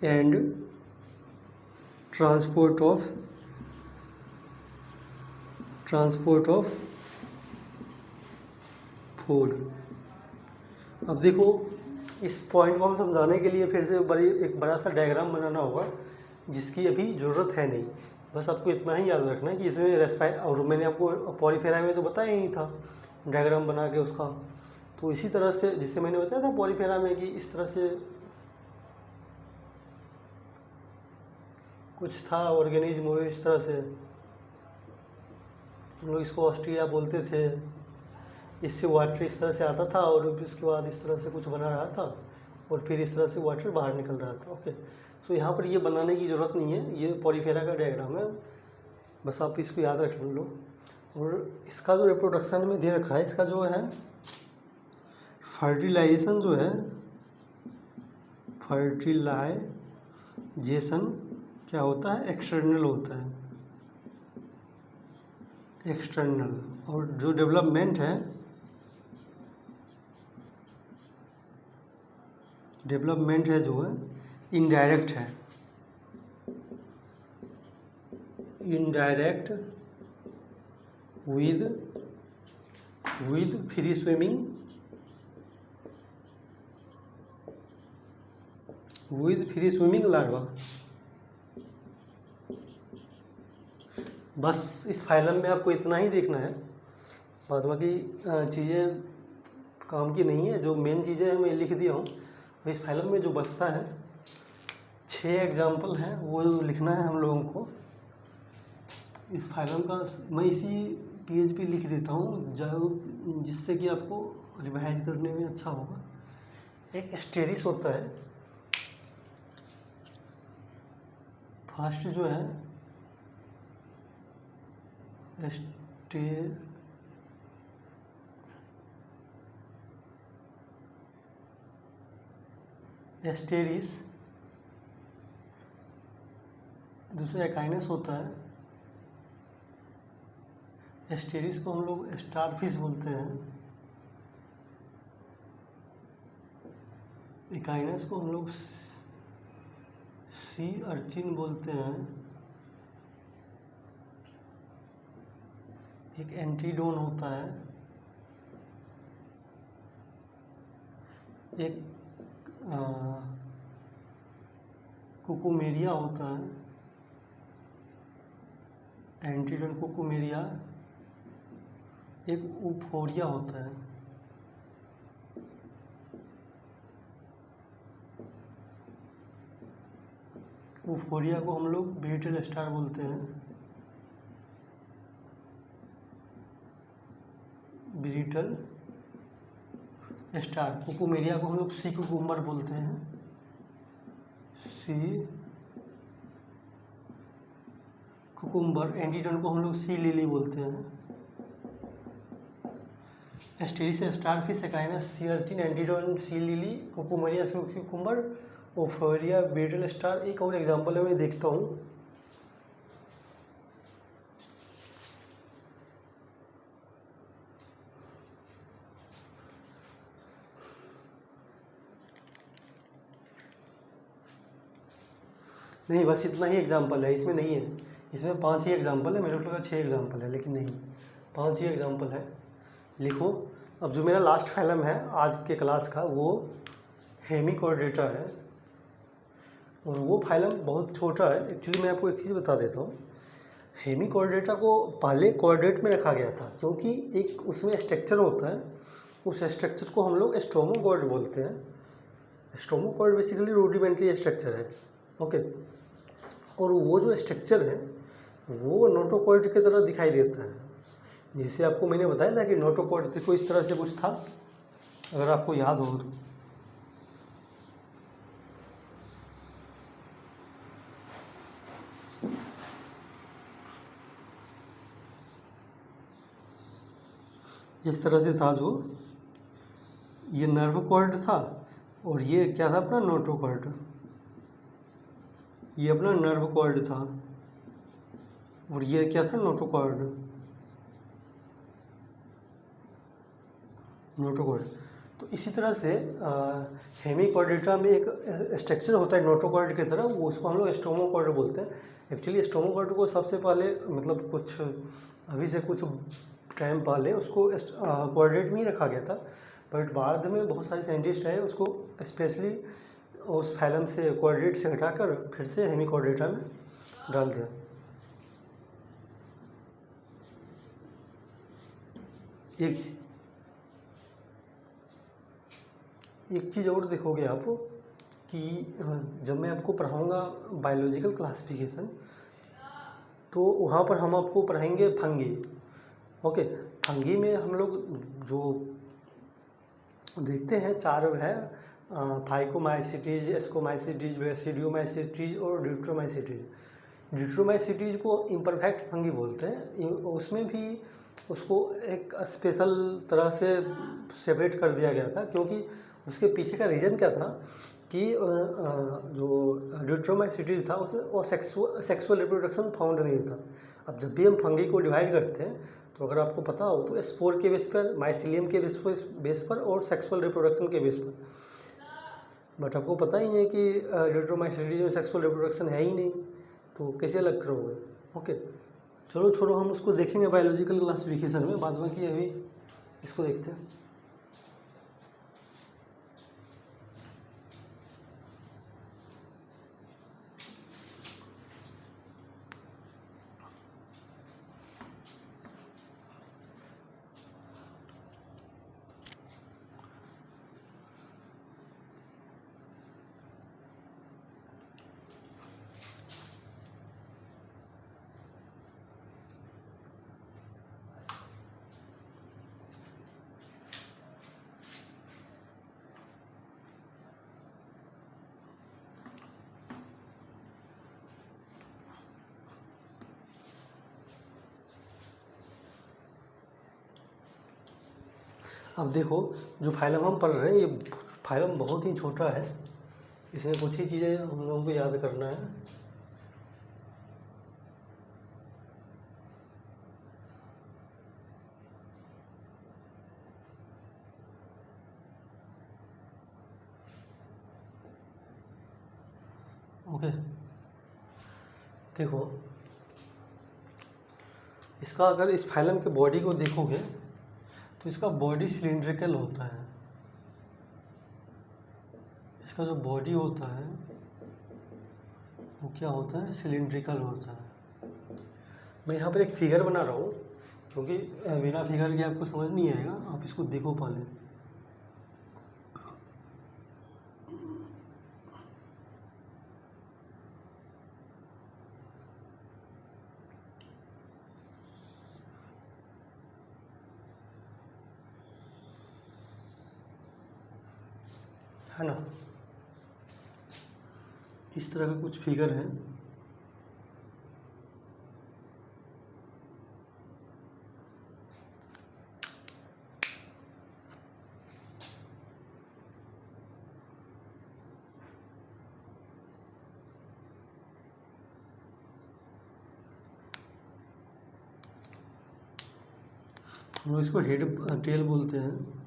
and transport of food. अब देखो इस पॉइंट को हम समझाने के लिए फिर से एक बड़ा सा डायग्राम बनाना होगा, जिसकी अभी ज़रूरत है नहीं। बस आपको इतना ही याद रखना है कि इसमें और मैंने आपको पॉलीफेरा में तो बताया ही नहीं था डायग्राम बना के उसका। तो इसी तरह से जिससे मैंने बताया था पॉलीफेरा में कि इस तरह से कुछ था ऑर्गेनिज्म, इस तरह से हम लोग इसको ऑस्ट्रिया बोलते थे। इससे वाटर इस तरह से आता था और उसके बाद इस तरह से कुछ बना रहा था और फिर इस तरह से वाटर बाहर निकल रहा था। ओके, सो यहाँ पर ये बनाने की ज़रूरत नहीं है, ये पॉलीफेरा का डायग्राम है, बस आप इसको याद रख लो। और इसका जो रिप्रोडक्शन में दे रखा है, इसका जो है फर्टिलाइजेशन जो है, फर्टिलाइजेशन क्या होता है, एक्सटर्नल होता है, एक्सटर्नल। और जो डेवलपमेंट है, जो है इनडायरेक्ट है, indirect with free swimming larva. बस इस फाइलम में आपको इतना ही देखना है, बाद बाकी चीज़ें काम की नहीं है। जो मेन चीज़ें मैं लिख दिया हूँ, इस फाइलम में जो बचता है 6 एग्जाम्पल हैं, वो लिखना है हम लोगों को। इस फाइलम का मैं इसी पेज पे लिख देता हूँ जिससे कि आपको रिवाइज करने में अच्छा होगा। एक एस्टेरिस होता है, फर्स्ट जो है एस्टेरिस, दूसरा एकाइनस होता है। एस्टेरिस को हम लोग स्टारफिश बोलते हैं, एकाइनस को हम लोग सी अर्चिन बोलते हैं। एक एंटीडोन होता है, एक कुकुमेरिया होता है, एंटीडोन कुकुमेरिया। एक ऊफोरिया होता है, ऊफोरिया को हम लोग ब्रिटल स्टार बोलते हैं, ब्रिटल स्टार। कुकुमेरिया को हम लोग सी कुकुम्बर बोलते हैं, सी कुकुम्बर। एंटीडोन को हम लोग सी लिली बोलते हैं। Asterias starfish, Echinus sea urchin, Antedon sea lily, Cucumaria sea cucumber, Ophiura brittle star. एक और एग्जांपल है, मैं देखता हूँ। नहीं, बस इतना ही एग्जांपल है, इसमें नहीं है। इसमें 5 ही एग्जांपल है, मेरे को लगा 6 एग्जांपल है, लेकिन नहीं, 5 ही एग्जांपल है। लिखो। अब जो मेरा लास्ट फाइलम है आज के क्लास का, वो हेमिकोर्डेटा है। और वो फाइलम बहुत छोटा है। एक्चुअली मैं आपको एक चीज़ बता देता हूँ, हेमिचोर्डेटा को पहले कोऑर्डिनेट में रखा गया था क्योंकि एक उसमें स्ट्रक्चर होता है, उस स्ट्रक्चर को हम लोग स्ट्रोमोकॉर्ड बोलते हैं। स्ट्रोमोकॉर्ड बेसिकली रूडिमेंट्री स्ट्रक्चर है, ओके। और वो जो स्ट्रक्चर है वो नोटोकॉर्ड की तरह दिखाई देता है। जैसे आपको मैंने बताया था कि नोटोकॉर्ड देखो इस तरह से कुछ था, अगर आपको याद हो तो। इस तरह से था, जो ये नर्व कॉर्ड था और ये क्या था अपना नोटोकॉर्ड, ये अपना नर्व कॉर्ड था और ये क्या था नोटोकॉर्ड, नोटोकॉर्ड। तो इसी तरह से हेमिकॉर्डेटा में एक स्ट्रक्चर होता है नोटोकॉर्ड की तरह, वो उसको हम लोग स्टोमोकॉर्ड बोलते हैं। एक्चुअली स्टोमोकॉर्ड को सबसे पहले मतलब कुछ अभी से कुछ टाइम पहले उसको कोऑर्डिनेट में ही रखा गया था, बट बाद में बहुत सारे साइंटिस्ट आए उसको स्पेशली उस फाइलम से कोऑर्डिनेट से हटाकर फिर से हेमिकॉर्डेटा में डाल दिया। एक चीज़ और देखोगे आप कि जब मैं आपको पढ़ाऊँगा बायोलॉजिकल क्लासिफिकेशन, तो वहाँ पर हम आपको पढ़ाएंगे फंगी, ओके। फंगी में हम लोग जो देखते हैं चार है, फाइकोमाइसिटीज, एस्कोमाइसिटीज, बेसिडियोमाइसिटीज और ड्यूट्रोमाइसिटीज। ड्यूट्रोमाइसिटीज को इम्परफेक्ट फंगी बोलते हैं। उसमें भी उसको एक स्पेशल तरह से सेपरेट कर दिया गया था, क्योंकि उसके पीछे का रीज़न क्या था कि जो ड्यूट्रोमाइसिटीज था उसमें वो सेक्सुअल रिप्रोडक्शन फाउंड नहीं था। अब जब भी हम फंगी को डिवाइड करते हैं तो अगर आपको पता हो तो स्पोर के बेस पर, माइसिलियम के बेस पर और सेक्सुअल रिप्रोडक्शन के बेस पर। बट आपको पता ही है कि ड्यूट्रोमाइसिटीज में सेक्सुअल रिप्रोडक्शन है ही नहीं, तो कैसे अलग करोगे, ओके। चलो छोड़ो, हम उसको देखेंगे बायोलॉजिकल क्लासिफिकेशन में बाद में, कि अभी इसको देखते हैं। अब देखो, जो फाइलम हम पढ़ रहे हैं ये फाइलम बहुत ही छोटा है, इसमें कुछ ही चीज़ें हम लोगों को याद करना है। ओके, देखो इसका अगर इस फाइलम के बॉडी को देखोगे तो इसका बॉडी सिलिंड्रिकल होता है। इसका जो बॉडी होता है वो क्या होता है, सिलिंड्रिकल होता है। मैं यहाँ पर एक फिगर बना रहा हूँ क्योंकि बिना फिगर के आपको समझ नहीं आएगा, आप इसको देखो पहले। है ना, इस तरह का कुछ फिगर है। हम लोग इसको हेड टेल बोलते हैं,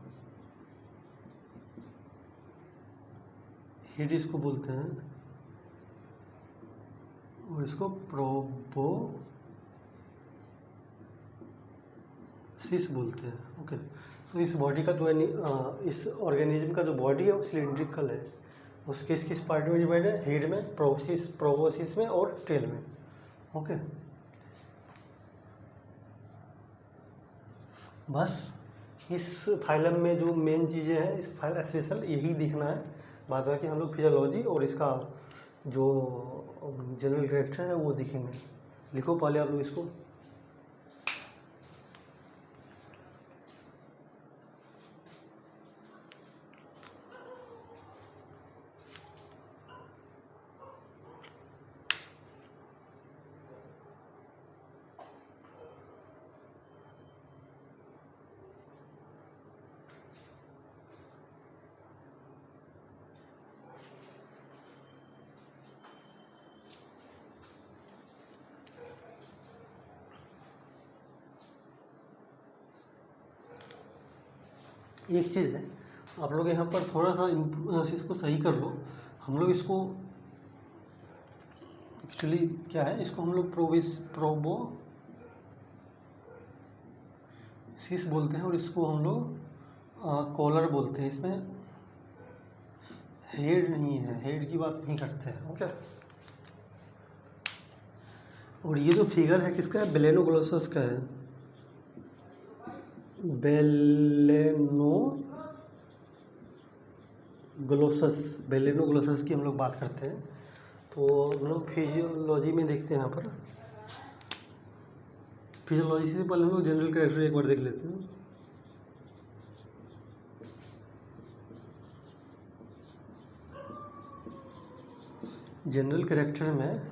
हेड इसको बोलते हैं, और इसको प्रोबोसिस बोलते हैं, ओके। सो इस बॉडी का जो इस ऑर्गेनिज्म का जो बॉडी है वो सिलिंड्रिकल है, उस किस पार्ट में डिवाइड है? हेड में, प्रोबोसिस में और टेल में। ओके, बस इस फाइलम में जो मेन चीज़ें हैं इस फाइल स्पेशल यही दिखना है। बाद बाकी हम लोग फिजियोलॉजी और इसका जो जनरल कैरेक्टर है वो दिखेंगे। लिखो पहले आप लोग इसको। एक चीज़ है, आप लोग यहाँ पर थोड़ा सा इसको सही कर लो। हम लोग इसको एक्चुअली क्या है, इसको हम लोग प्रोबोसिस बोलते हैं और इसको हम लोग कॉलर बोलते हैं। इसमें हेड नहीं है, हेड की बात नहीं करते हैं। ओके, और ये जो फिगर है किसका है? बेलेनोग्लोसस का है। बेलेनोग्लोसस की हम लोग बात करते हैं। तो हम लोग फिजियोलॉजी में देखते हैं। यहाँ पर फिजियोलॉजी से पहले हम लोग जनरल कैरेक्टर एक बार देख लेते हैं। जनरल कैरेक्टर में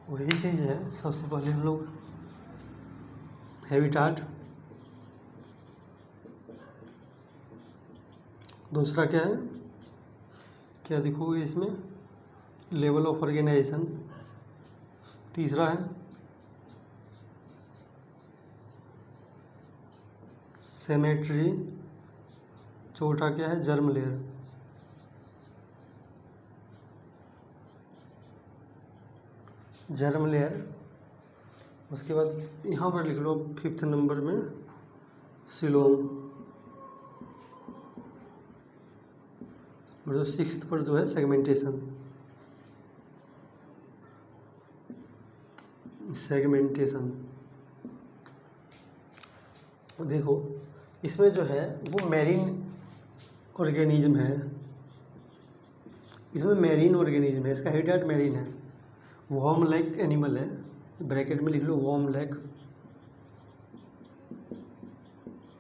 वही चीज़ है, सबसे पहले हम लोग हैबिटाट, दूसरा क्या है, क्या दिखोगे इसमें? Level of organization. तीसरा है सेमेट्री। चौथा क्या है? Germ layer. Germ layer. उसके बाद यहाँ पर लिख लो 5th नंबर में सिलोम। और जो 6th पर जो है सेगमेंटेशन। देखो इसमें जो है वो मैरीन ऑर्गेनिज्म है। इसमें मैरीन ऑर्गेनिज्म है, इसका हैबिटेट मैरीन है। वॉर्म लाइक एनिमल है, ब्रैकेट में लिख लो worm like.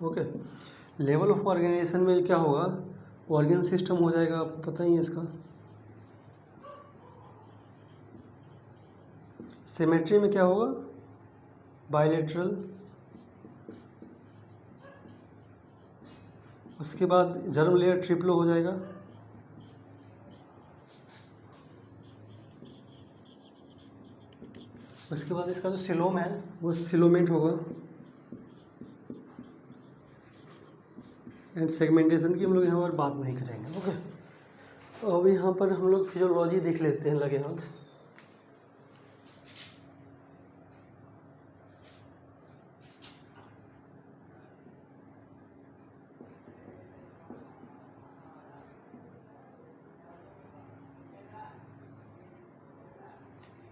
Okay, level of organisation में क्या होगा? ऑर्गन सिस्टम हो जाएगा, आपको पता ही है इसका। सिमेट्री में क्या होगा? बायलेटरल। उसके बाद जर्म लेयर ट्रिप्लो हो जाएगा। उसके बाद इसका जो सिलोम है वो सिलोमेट होगा। एंड सेगमेंटेशन की हम लोग यहाँ पर बात नहीं करेंगे। ओके, तो अब यहाँ पर हम लोग फिजियोलॉजी देख लेते हैं लगे हाथ।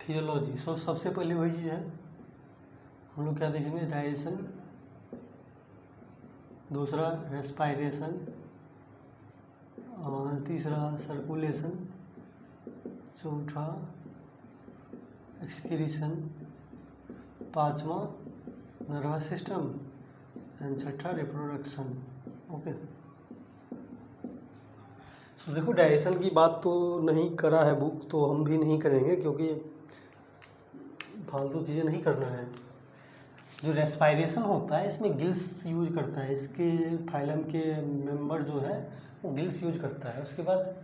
फिजियोलॉजी सबसे पहले वही चीज़ है, हम लोग क्या देखेंगे? डाइजेशन, दूसरा रेस्पायरेशन, और तीसरा सर्कुलेशन, चौथा एक्सक्रीशन, पांचवा नर्वस सिस्टम एंड छठा रिप्रोडक्शन। ओके, तो देखो डाइजेशन की बात तो नहीं करा है बुक, तो हम भी नहीं करेंगे क्योंकि फालतू चीज़ें नहीं करना है। जो रेस्पायरेशन होता है इसमें गिल्स यूज करता है, इसके फाइलम के मेंबर जो है वो गिल्स यूज करता है। उसके बाद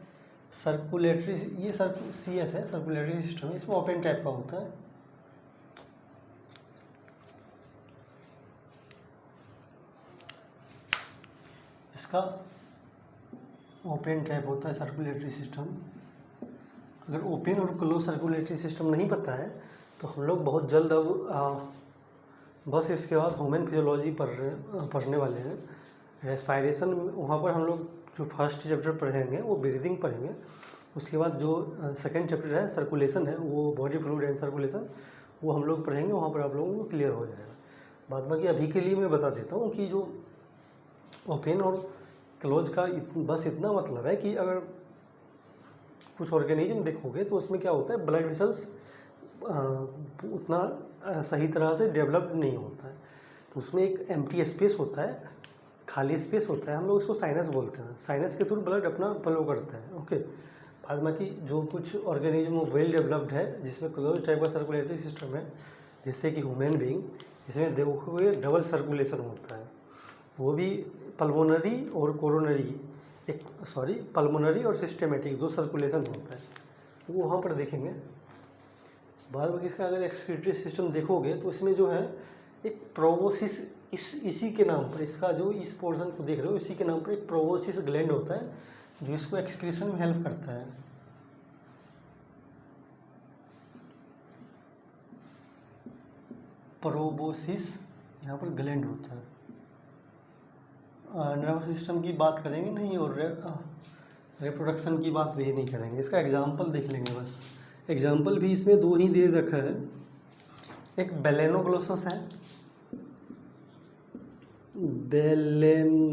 सर्कुलेटरी, ये CS है, सर्कुलेटरी सिस्टम है, इसमें ओपन टाइप का होता है। इसका ओपन टाइप होता है सर्कुलेटरी सिस्टम। अगर ओपन और क्लोज सर्कुलेटरी सिस्टम नहीं पता है तो हम लोग बहुत जल्द अब बस इसके बाद ह्यूमन फिजियोलॉजी पढ़ने वाले हैं। रेस्पायरेशन वहाँ पर हम लोग जो फर्स्ट चैप्टर पढ़ेंगे वो ब्रीदिंग पढ़ेंगे। उसके बाद जो सेकंड चैप्टर है सर्कुलेशन है, वो बॉडी फ्लूइड एंड सर्कुलेशन, वो हम लोग पढ़ेंगे, वहाँ पर आप लोगों को क्लियर हो जाएगा। बाद बाकी अभी के लिए मैं बता देता हूँ कि जो ओपन और क्लोज का बस इतना मतलब है कि अगर कुछ ऑर्गेनिज्म देखोगे तो उसमें क्या होता है, ब्लड वेसल्स उतना सही तरह से डेवलप्ड नहीं होता है, तो उसमें एक एम्प्टी स्पेस होता है, खाली स्पेस होता है, हम लोग इसको साइनस बोलते हैं। साइनस के थ्रू ब्लड अपना फ्लो करता है। ओके, बाद बाकी जो कुछ ऑर्गेनिज्म वेल डेवलप्ड है जिसमें क्लोज टाइप का सर्कुलेटरी सिस्टम है, जैसे कि ह्यूमन बीइंग, इसमें देखोगे डबल सर्कुलेशन होता है, वो भी पल्मोनरी और कोरोनरी, पल्मोनरी और सिस्टेमेटिक दो सर्कुलेशन होता है, वो वहाँ पर देखेंगे। बाद में इसका अगर एक्सक्रीटरी सिस्टम देखोगे तो इसमें जो है एक प्रोबोसिस, इसी के नाम पर, इसका जो इस पोर्शन को देख रहे हो इसी के नाम पर एक प्रोबोसिस ग्लैंड होता है जो इसको एक्सक्रीशन में हेल्प करता है। प्रोबोसिस यहाँ पर ग्लैंड होता है। नर्वस सिस्टम की बात करेंगे नहीं, और रिप्रोडक्शन की बात भी नहीं करेंगे, इसका एग्जाम्पल देख लेंगे बस। एग्जाम्पल भी इसमें दो ही दे रखा है, एक बेलेनोग्लोसस है, बेलेनोग्लोसस,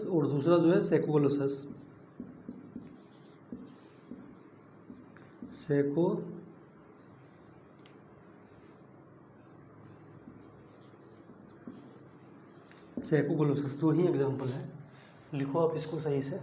और दूसरा जो है सेकोग्लोसस, सेकोग्लोसस, दो ही एग्जाम्पल है, लिखो आप इसको सही से।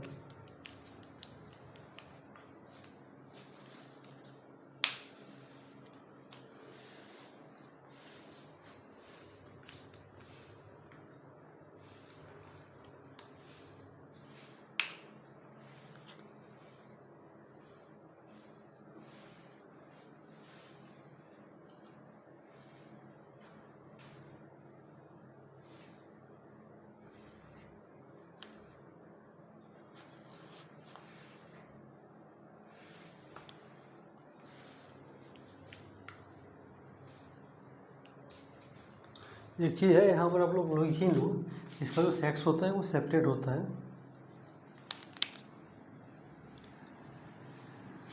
एक चीज़ है यहाँ पर आप लोग लिख ही लो, इसका जो सेक्स होता है वो सेपरेट होता है,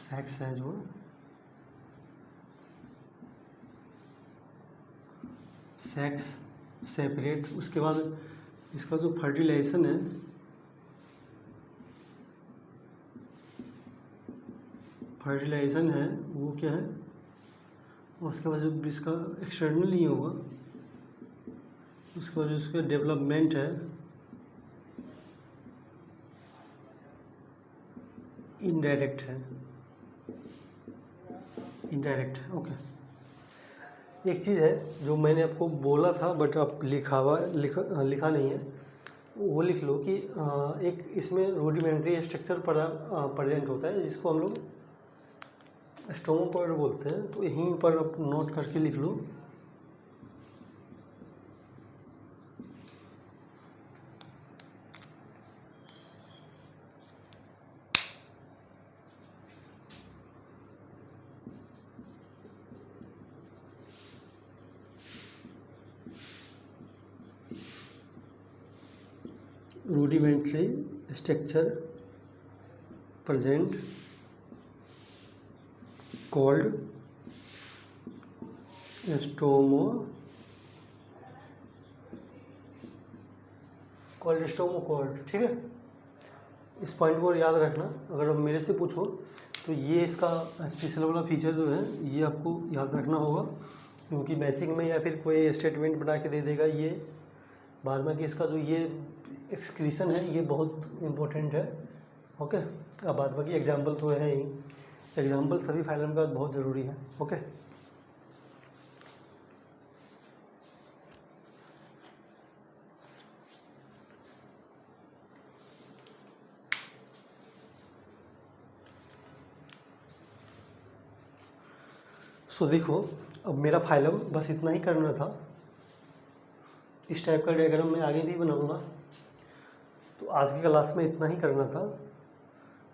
सेक्स है जो सेक्स सेपरेट। उसके बाद इसका जो फर्टिलाइजेशन है, वो क्या है, उसके बाद जो इसका एक्सटर्नल नहीं होगा, उसके बाद जो इसका डेवलपमेंट है इनडायरेक्ट है। ओके, एक चीज़ है जो मैंने आपको बोला था बट आप लिखा नहीं है, वो लिख लो कि एक इसमें रूडिमेंट्री स्ट्रक्चर प्रेजेंट होता है जिसको हम लोग स्टोमोपॉड बोलते हैं, तो यहीं पर आप नोट करके लिख लो। रूडिमेंट्री स्ट्रक्चर प्रेजेंट कॉल्ड स्टोमोपॉड, ठीक है। इस पॉइंट को याद रखना, अगर आप मेरे से पूछो तो ये इसका स्पेशल वाला फीचर जो है ये आपको याद रखना होगा, क्योंकि मैचिंग में या फिर कोई स्टेटमेंट बना के दे देगा ये बाद में कि इसका जो ये एक्सक्रीशन है ये बहुत इम्पोर्टेंट है। ओके, अब बाद बाकी एग्जाम्पल तो है ही, एग्जाम्पल सभी फाइलम का बहुत ज़रूरी है। ओके, सो देखो अब मेरा फाइलम बस इतना ही करना था, इस टाइप का डायग्राम मैं आगे भी बनाऊंगा, तो आज की क्लास में इतना ही करना था।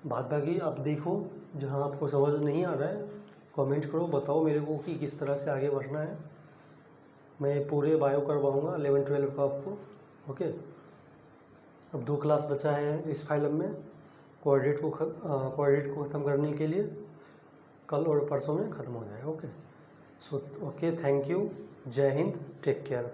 बाद बाकी आप देखो, जहाँ आपको समझ नहीं आ रहा है कमेंट करो, बताओ मेरे को कि किस तरह से आगे बढ़ना है। मैं पूरे बायो करवाऊंगा 11-12 का आपको। ओके, अब 2 क्लास बचा है इस फाइलम में कोऑर्डिनेट को ख़त्म करने के लिए। कल और परसों में ख़त्म हो जाएगा। Okay, so okay, thank you, जय हिंद, टेक केयर।